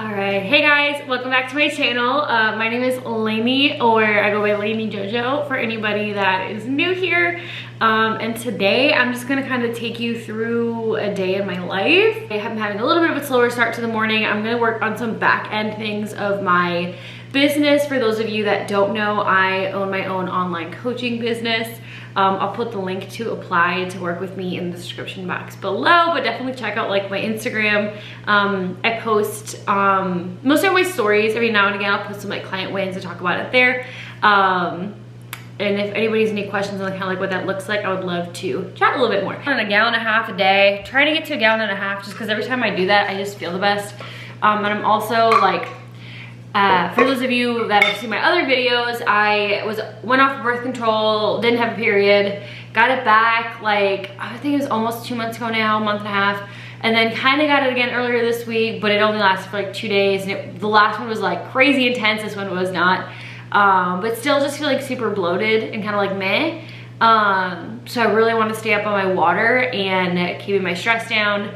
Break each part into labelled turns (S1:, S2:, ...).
S1: Alright, hey guys, welcome back to my channel. My name is Lainey, or I go by Lainey Jojo for anybody that is new here. And today I'm just gonna kind of take you through a day in my life. I'm having a little bit of a slower start to the morning. I'm gonna work on some back end things of my business. For those of you that don't know, I own my own online coaching business. I'll put the link to apply to work with me in the description box below, but definitely check out like my Instagram. I post most of my stories every now and again. I'll post some like client wins and talk about it there. And if anybody has any questions on kind of like what that looks like, I would love to chat a little bit more. On a gallon and a half a day, trying to get to a gallon and a half, just because every time I do that, I just feel the best. And I'm also like, for those of you that have seen my other videos, I went off birth control, didn't have a period, got it back like, I think it was almost 2 months ago now, a month and a half, and then kind of got it again earlier this week, but it only lasted for like 2 days, and the last one was like crazy intense, this one was not, but still just feel like super bloated and kind of like meh. So I really want to stay up on my water and keeping my stress down,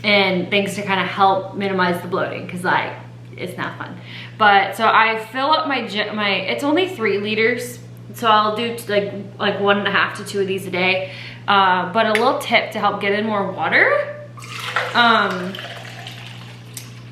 S1: and things to kind of help minimize the bloating, because like, it's not fun. But so I fill up my it's only 3 liters, so I'll do like 1.5 to 2 of these a day. But a little tip to help get in more water,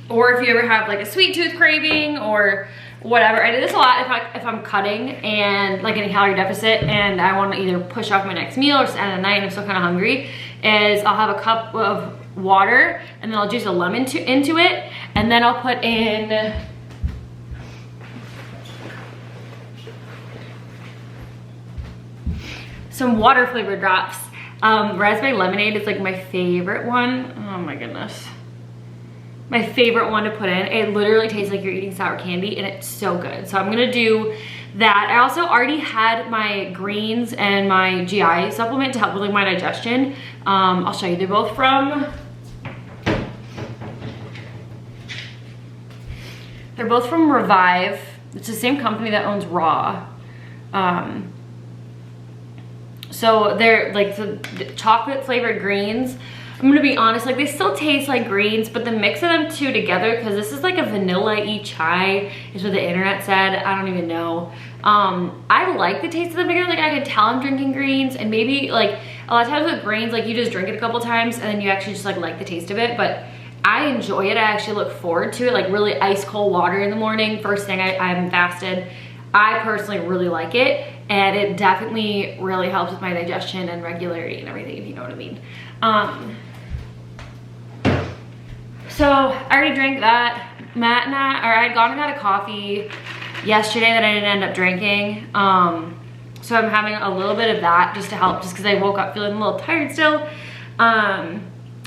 S1: or if you ever have like a sweet tooth craving or whatever, I do this a lot if I'm cutting and like in a calorie deficit and I want to either push off my next meal or just end the night and I'm still kind of hungry, is I'll have a cup of water and then I'll juice a lemon into it, and then I'll put in some water flavored drops. Raspberry lemonade is like my favorite one. Oh my goodness, my favorite one to put in. It literally tastes like you're eating sour candy and it's so good. So I'm gonna do that. I also already had my greens and my GI supplement to help with like my digestion. I'll show you. They're both from Revive. It's the same company that owns Raw. So they're like the chocolate flavored greens. I'm gonna be honest, like they still taste like greens, but the mix of them two together, because this is like a vanilla-y chai, is what the internet said. I don't even know. I like the taste of them together. Like I can tell I'm drinking greens, and maybe like a lot of times with greens, like you just drink it a couple times and then you actually just like the taste of it. But I enjoy it. I actually look forward to it. Like really ice cold water in the morning, first thing I'm fasted. I personally really like it, and it definitely really helps with my digestion and regularity and everything, if you know what I mean. So I already drank that. Matt and I had gone and got a coffee yesterday that I didn't end up drinking. So I'm having a little bit of that just to help, just because I woke up feeling a little tired still.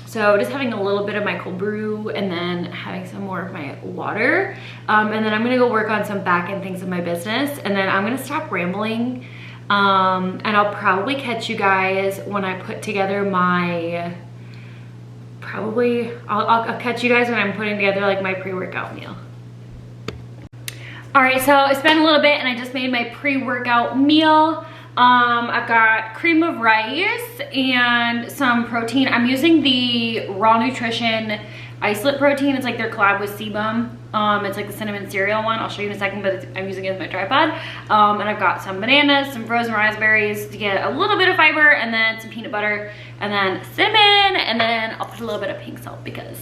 S1: So just having a little bit of my cold brew and then having some more of my water. And then I'm gonna go work on some back end things of my business, and then I'm gonna stop rambling. And I'll probably catch you guys when I put together my, I'll catch you guys when I'm putting together like my pre-workout meal. All right, so it's been a little bit and I just made my pre-workout meal. I've got cream of rice and some protein. I'm using the Raw Nutrition isolate protein. It's like their collab with Sebum. It's like the cinnamon cereal one. I'll show you in a second, but I'm using it as my tripod. And I've got some bananas, some frozen raspberries to get a little bit of fiber, and then some peanut butter, and then cinnamon, and then I'll put a little bit of pink salt because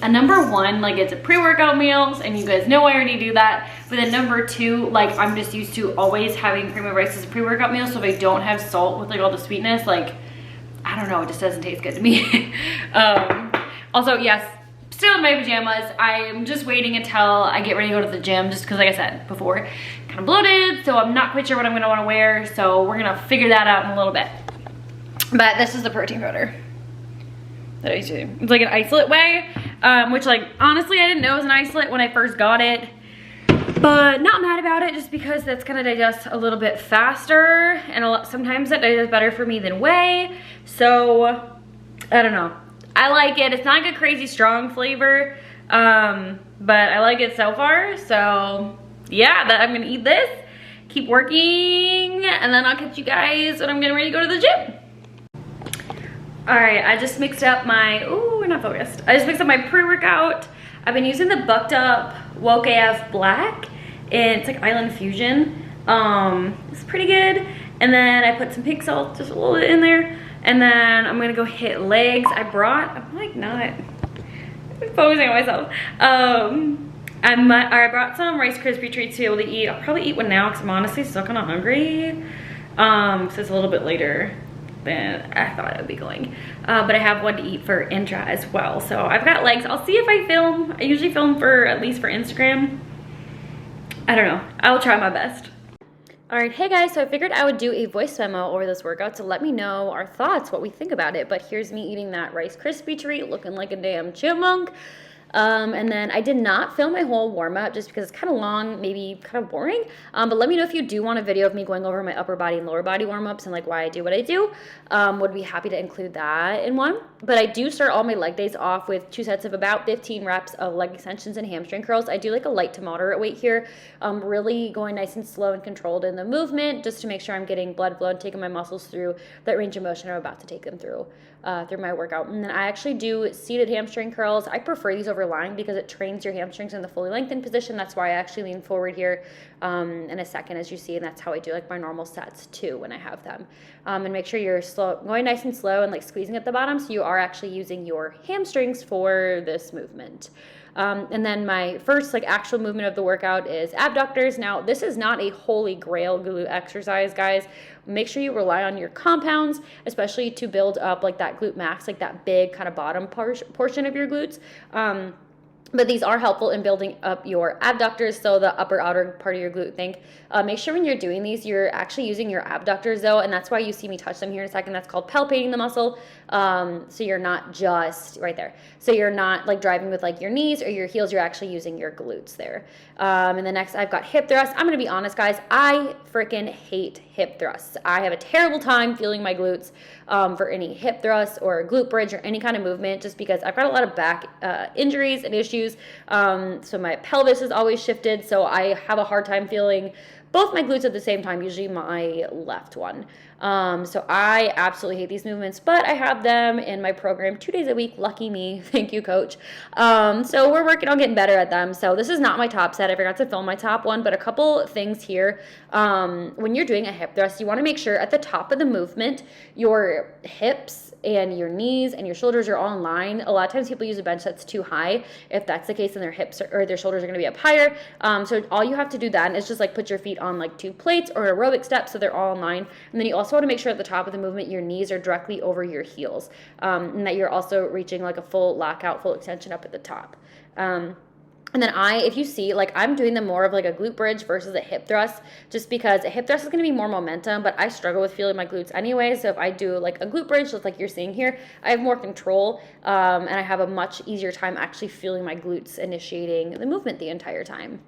S1: number one, like it's a pre-workout meals and you guys know I already do that. But then number two, like I'm just used to always having cream of rice as a pre-workout meal. So if I don't have salt with like all the sweetness, like, I don't know, it just doesn't taste good to me. Also, yes, still in my pajamas. I'm just waiting until I get ready to go to the gym, just because like I said before, kind of bloated. So I'm not quite sure what I'm gonna wanna wear. So we're gonna figure that out in a little bit. But this is the protein powder that I use. It's like an isolate whey, which like honestly I didn't know it was an isolate when I first got it, but not mad about it, just because that's gonna digest a little bit faster, and sometimes that digests better for me than whey. So I don't know, I like it. It's not like a crazy strong flavor, but I like it so far. So yeah, that I'm gonna eat this, keep working, and then I'll catch you guys when I'm getting ready to go to the gym. All right, I just mixed up my, ooh, we're not focused. I just mixed up my pre-workout. I've been using the Bucked Up Woke AF Black, and it's like Island Fusion. It's pretty good. And then I put some pink salt, just a little bit in there. And then I'm gonna go hit legs. I'm like not focusing on myself. I brought some Rice Krispie treats to be able to eat. I'll probably eat one now because I'm honestly still kind of hungry. So it's a little bit later than I thought I would be going. But I have one to eat for intra as well. So I've got legs. I'll see if I film. I usually film at least for Instagram. I don't know. I'll try my best. All right, hey guys, so I figured I would do a voice memo over this workout to let me know our thoughts, what we think about it. But here's me eating that Rice Krispie treat, looking like a damn chipmunk. And then I did not film my whole warm-up just because it's kind of long, maybe kind of boring. But let me know if you do want a video of me going over my upper body and lower body warm-ups and like why I do what I do. Would be happy to include that in one. But I do start all my leg days off with 2 sets of about 15 reps of leg extensions and hamstring curls. I do like a light to moderate weight here. Really going nice and slow and controlled in the movement just to make sure I'm getting blood flow and taking my muscles through that range of motion I'm about to take them through my workout. And then I actually do seated hamstring curls. I prefer these over lying because it trains your hamstrings in the fully lengthened position. That's why I actually lean forward here in a second, as you see, and that's how I do like my normal sets too when I have them. And make sure you're going nice and slow and like squeezing at the bottom so you are actually using your hamstrings for this movement. And then my first like actual movement of the workout is abductors. Now, this is not a holy grail glute exercise, guys. Make sure you rely on your compounds, especially to build up like that glute max, like that big kind of bottom portion of your glutes. But these are helpful in building up your abductors, so the upper outer part of your glute think. Make sure when you're doing these, you're actually using your abductors though, and that's why you see me touch them here in a second. That's called palpating the muscle. So you're not just right there. So you're not like driving with like your knees or your heels, you're actually using your glutes there. And then next I've got hip thrusts. I'm gonna be honest, guys, I freaking hate hip thrusts. I have a terrible time feeling my glutes for any hip thrusts or glute bridge or any kind of movement, just because I've got a lot of back injuries and issues. So my pelvis is always shifted, so I have a hard time feeling both my glutes at the same time, usually my left one. So I absolutely hate these movements, but I have them in my program 2 days a week. Lucky me. Thank you, coach. So we're working on getting better at them. So this is not my top set. I forgot to film my top one, but a couple things here. When you're doing a hip thrust, you want to make sure at the top of the movement, your hips and your knees and your shoulders are all in line. A lot of times people use a bench that's too high. If that's the case, then their hips or their shoulders are going to be up higher. So all you have to do then is just like put your feet on like 2 plates or aerobic steps so they're all in line. And then you also want to make sure at the top of the movement your knees are directly over your heels, and that you're also reaching like a full lockout, full extension up at the top. And then if you see, like I'm doing them more of like a glute bridge versus a hip thrust, just because a hip thrust is going to be more momentum, but I struggle with feeling my glutes anyway. So if I do like a glute bridge, just like you're seeing here, I have more control, and I have a much easier time actually feeling my glutes initiating the movement the entire time.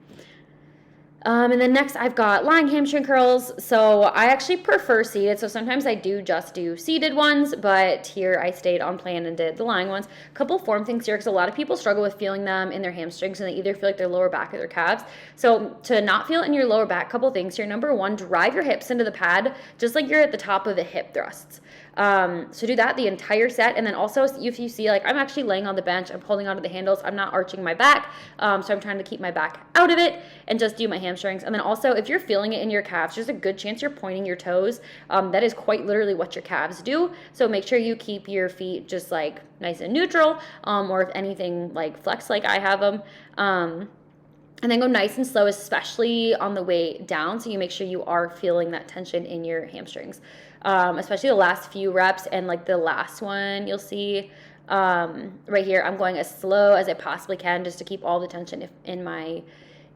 S1: And then next I've got lying hamstring curls. So I actually prefer seated. So sometimes I do just do seated ones, but here I stayed on plan and did the lying ones. A couple form things here, because a lot of people struggle with feeling them in their hamstrings and they either feel like their lower back or their calves. So to not feel it in your lower back, couple things here. Number one, drive your hips into the pad, just like you're at the top of the hip thrusts. So do that the entire set. And then also if you see, like I'm actually laying on the bench, I'm holding onto the handles, I'm not arching my back. So I'm trying to keep my back out of it and just do my hamstrings. And then also if you're feeling it in your calves, there's a good chance you're pointing your toes. That is quite literally what your calves do. So make sure you keep your feet just like nice and neutral, or if anything like flex like I have them. And then go nice and slow, especially on the way down, so you make sure you are feeling that tension in your hamstrings. Especially the last few reps and like the last one you'll see right here. I'm going as slow as I possibly can just to keep all the tension in my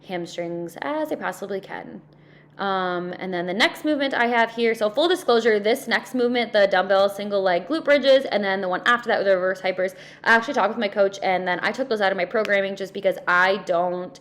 S1: hamstrings as I possibly can. And then the next movement I have here, so full disclosure, this next movement, the dumbbell single leg glute bridges, and then the one after that with the reverse hypers, I actually talked with my coach and then I took those out of my programming just because I don't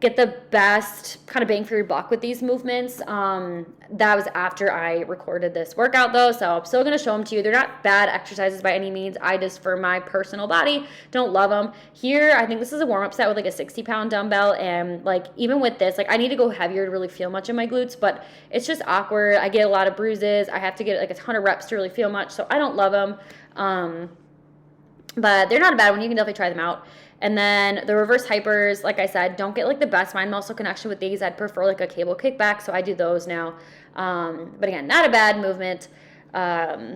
S1: get the best kind of bang for your buck with these movements. That was after I recorded this workout though, so I'm still going to show them to you. They're not bad exercises by any means. I just, for my personal body, don't love them. Here, I think this is a warm-up set with like a 60-pound dumbbell, and like even with this, like I need to go heavier to really feel much in my glutes, but it's just awkward. I get a lot of bruises. I have to get like a ton of reps to really feel much, so I don't love them.
S2: but they're not a bad one. You can definitely try them out. And then the reverse hypers, like I said, don't get like the best mind muscle connection with these. I'd prefer like a cable kickback, so I do those now. But again, not a bad movement,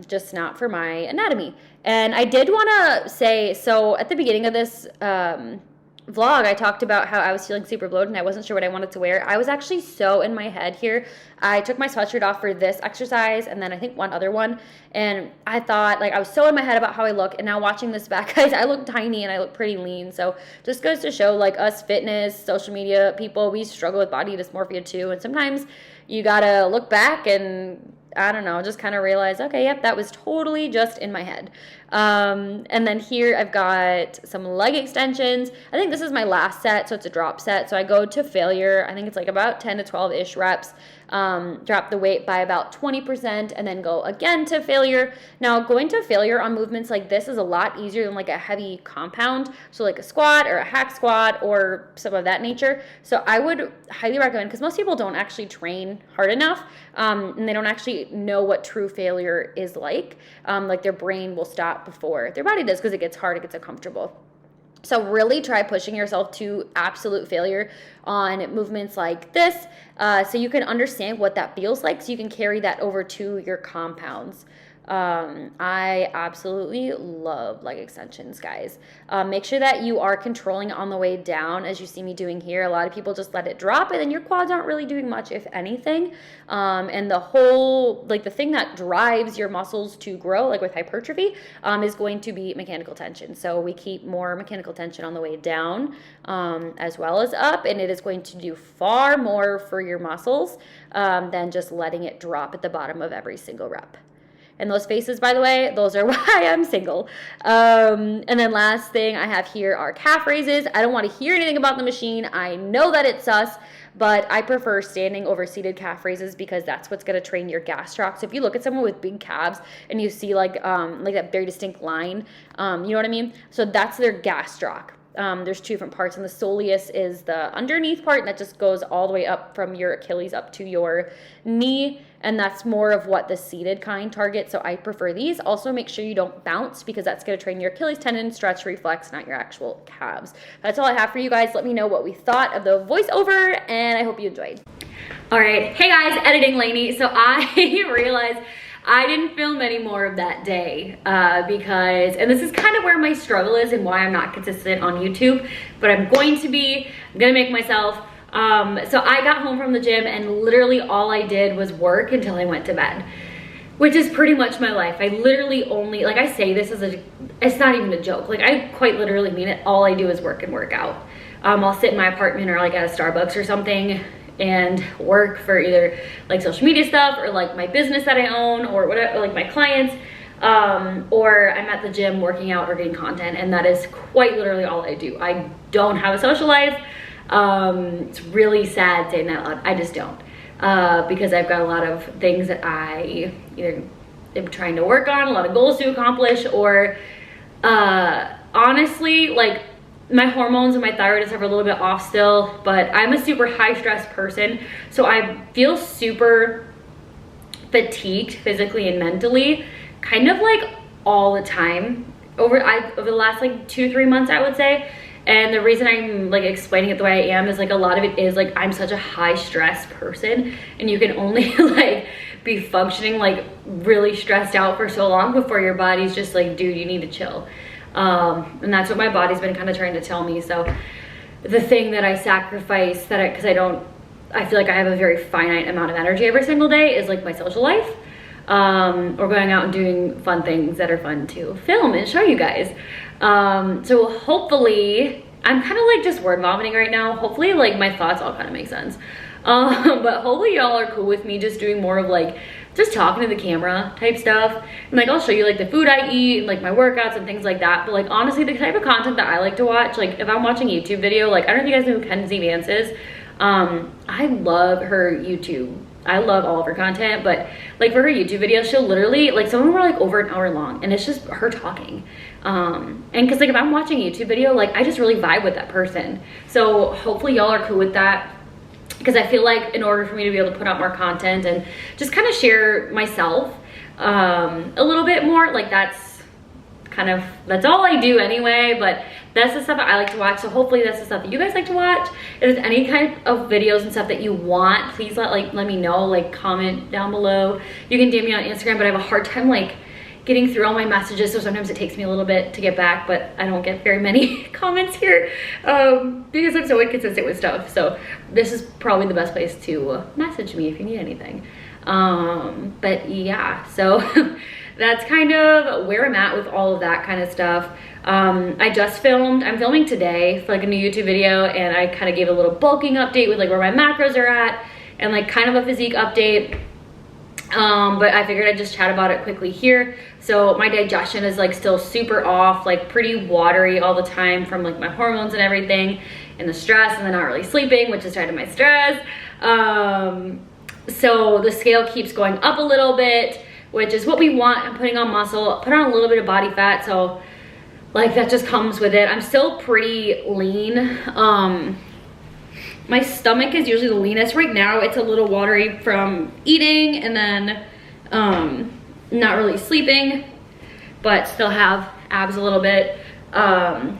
S2: just not for my anatomy. And I did want to say, so at the beginning of this vlog, I talked about how I was feeling super bloated and I wasn't sure what I wanted to wear. I was actually so in my head here. I took my sweatshirt off for this exercise and then I think one other one, and I thought, like, I was so in my head about how I look, and now watching this back, guys, I look tiny and I look pretty lean. So just goes to show, like, us fitness, social media people, we struggle with body dysmorphia too, and sometimes you gotta look back and, I don't know, just kind of realize, okay, yep, that was totally just in my head. And then here I've got some leg extensions. I think this is my last set, so it's a drop set. So I go to failure. I think it's like about 10 to 12-ish reps. Drop the weight by about 20% and then go again to failure. Now, going to failure on movements like this is a lot easier than like a heavy compound. So like a squat or a hack squat or some of that nature. So I would highly recommend, because most people don't actually train hard enough, and they don't actually know what true failure is like. Like their brain will stop before their body does because it gets hard, it gets uncomfortable. So really try pushing yourself to absolute failure on movements like this, so you can understand what that feels like, so you can carry that over to your compounds. I absolutely love leg extensions, guys. Make sure that you are controlling on the way down, as you see me doing here. A lot of people just let it drop, and then your quads aren't really doing much, if anything. And the whole, like, the thing that drives your muscles to grow, like with hypertrophy, is going to be mechanical tension. So we keep more mechanical tension on the way down, as well as up, and it is going to do far more for your muscles than just letting it drop at the bottom of every single rep. And those faces, by the way, those are why I'm single. And then last thing I have here are calf raises. I don't want to hear anything about the machine. I know that it's sus, but I prefer standing over seated calf raises because that's what's going to train your gastroc. So if you look at someone with big calves and you see like that very distinct line, you know what I mean? So that's their gastroc. There's two different parts, and the soleus is the underneath part, and that just goes all the way up from your Achilles up to your knee, and that's more of what the seated kind targets, so I prefer these. Also, make sure you don't bounce, because that's going to train your Achilles tendon, stretch reflex, not your actual calves. That's all I have for you guys. Let me know what we thought of the voiceover, and I hope you enjoyed. All right, hey guys, editing Lainey. So I realized I didn't film any more of that day because, and this is kind of where my struggle is and why I'm not consistent on YouTube, but I'm going to be. I'm gonna make myself. So I got home from the gym and literally all I did was work until I went to bed, which is pretty much my life. I literally only, like, I say this as a, it's not even a joke. Like, I quite literally mean it. All I do is work and work out. I'll sit in my apartment or like at a Starbucks or something and work for either like social media stuff or like my business that I own or whatever, like my clients, or I'm at the gym working out or getting content, and that is quite literally all I do. I don't have a social life. It's really sad saying that out loud. I just don't, because I've got a lot of things that I either am trying to work on, a lot of goals to accomplish, or honestly, like, my hormones and my thyroid is a little bit off still, but I'm a super high stress person. So I feel super fatigued physically and mentally, kind of like all the time over the last like 2-3 months, I would say. And the reason I'm like explaining it the way I am is like a lot of it is like I'm such a high stress person, and you can only like be functioning like really stressed out for so long before your body's just like, dude, you need to chill. And that's what my body's been kind of trying to tell me. So the thing that I sacrifice because I feel like I have a very finite amount of energy every single day is like my social life, or going out and doing fun things that are fun to film and show you guys. So hopefully, I'm kind of like just word vomiting right now. Hopefully like my thoughts all kind of make sense. But hopefully y'all are cool with me just doing more of like just talking to the camera type stuff, and like I'll show you like the food I eat and like my workouts and things like that. But like honestly, the type of content that I like to watch, like if I'm watching a YouTube video, like I don't know if you guys know who Kenzie Vance is. I love her YouTube. I love all of her content, but like for her YouTube videos, she'll literally, like some of them are like over an hour long, and it's just her talking. And cause like if I'm watching a YouTube video, like I just really vibe with that person. So hopefully y'all are cool with that, because I feel like in order for me to be able to put out more content and just kind of share myself a little bit more, like that's kind of, that's all I do anyway, but that's the stuff that I like to watch. So hopefully that's the stuff that you guys like to watch. If there's any kind of videos and stuff that you want, please let me know, like comment down below. You can DM me on Instagram, but I have a hard time like getting through all my messages, so sometimes it takes me a little bit to get back, but I don't get very many comments here because I'm so inconsistent with stuff. So this is probably the best place to message me if you need anything. But yeah, so that's kind of where I'm at with all of that kind of stuff. I'm filming today for like a new YouTube video, and I kind of gave a little bulking update with like where my macros are at and like kind of a physique update. But I figured I'd just chat about it quickly here. So my digestion is like still super off, like pretty watery all the time from like my hormones and everything and the stress, and then not really sleeping, which is tied to my stress. So the scale keeps going up a little bit, which is what we want. I'm putting on muscle, put on a little bit of body fat, so like that just comes with it. I'm still pretty lean. My stomach is usually the leanest. Right now it's a little watery from eating and then not really sleeping, but still have abs a little bit. And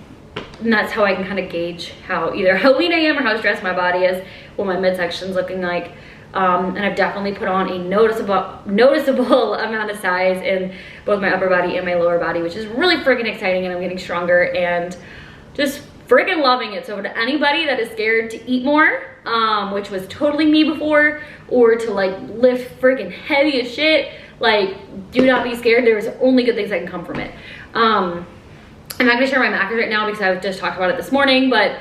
S2: that's how I can kind of gauge either how lean I am or how stressed my body is, what my midsection's looking like. And I've definitely put on a noticeable amount of size in both my upper body and my lower body, which is really freaking exciting, and I'm getting stronger and just freaking loving it. So to anybody that is scared to eat more, which was totally me before, or to like lift freaking heavy as shit, like do not be scared. There's only good things that can come from it. I'm not gonna share my macros right now because I just talked about it this morning, but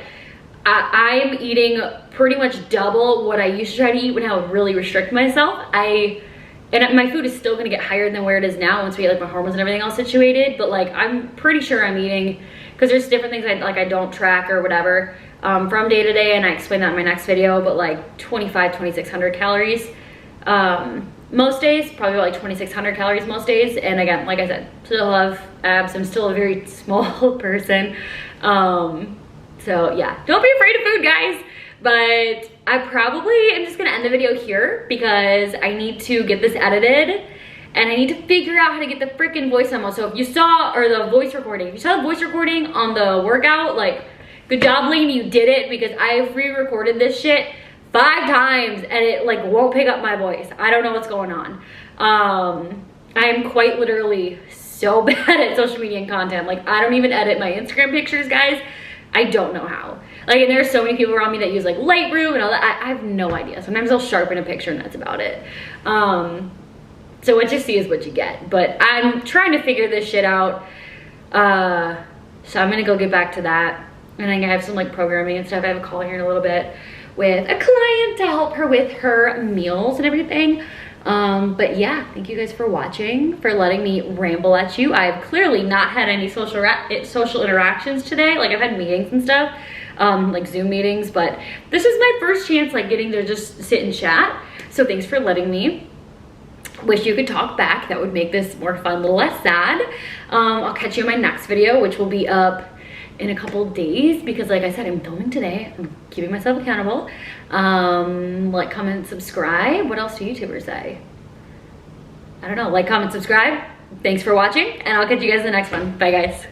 S2: I'm eating pretty much double what I used to try to eat when I would really restrict myself. And my food is still gonna get higher than where it is now once we get like my hormones and everything else situated, but like I'm pretty sure I'm eating, because there's different things I don't track or whatever from day to day, and I explain that in my next video, but like 2,600 calories most days, probably like 2,600 calories most days. And again, like I said, still have abs. I'm still a very small person. So yeah, don't be afraid of food, guys. But I probably am just gonna end the video here because I need to get this edited and I need to figure out how to get the freaking voice memo. So if you saw, or the voice recording, if you saw the voice recording on the workout, like good job, Lane, you did it, because I've re-recorded this shit 5 times and it like won't pick up my voice. I don't know what's going on. I'm quite literally so bad at social media and content. Like I don't even edit my Instagram pictures, guys. I don't know how. Like, and there's so many people around me that use like Lightroom and all that. I have no idea. Sometimes I'll sharpen a picture and that's about it. So what you see is what you get. But I'm trying to figure this shit out. So I'm gonna go get back to that. And then I have some like programming and stuff. I have a call here in a little bit with a client to help her with her meals and everything. But yeah, thank you guys for watching, for letting me ramble at you. I've clearly not had any social interactions today. Like I've had meetings and stuff, like Zoom meetings, but this is my first chance like getting to just sit and chat. So thanks for letting me. Wish you could talk back. That would make this more fun, a little less sad. I'll catch you in my next video, which will be up in a couple days, because like I said, I'm filming today. I'm keeping myself accountable. Like, comment, subscribe. What else do YouTubers say? I don't know. Like, comment, subscribe. Thanks for watching, and I'll catch you guys in the next one. Bye, guys.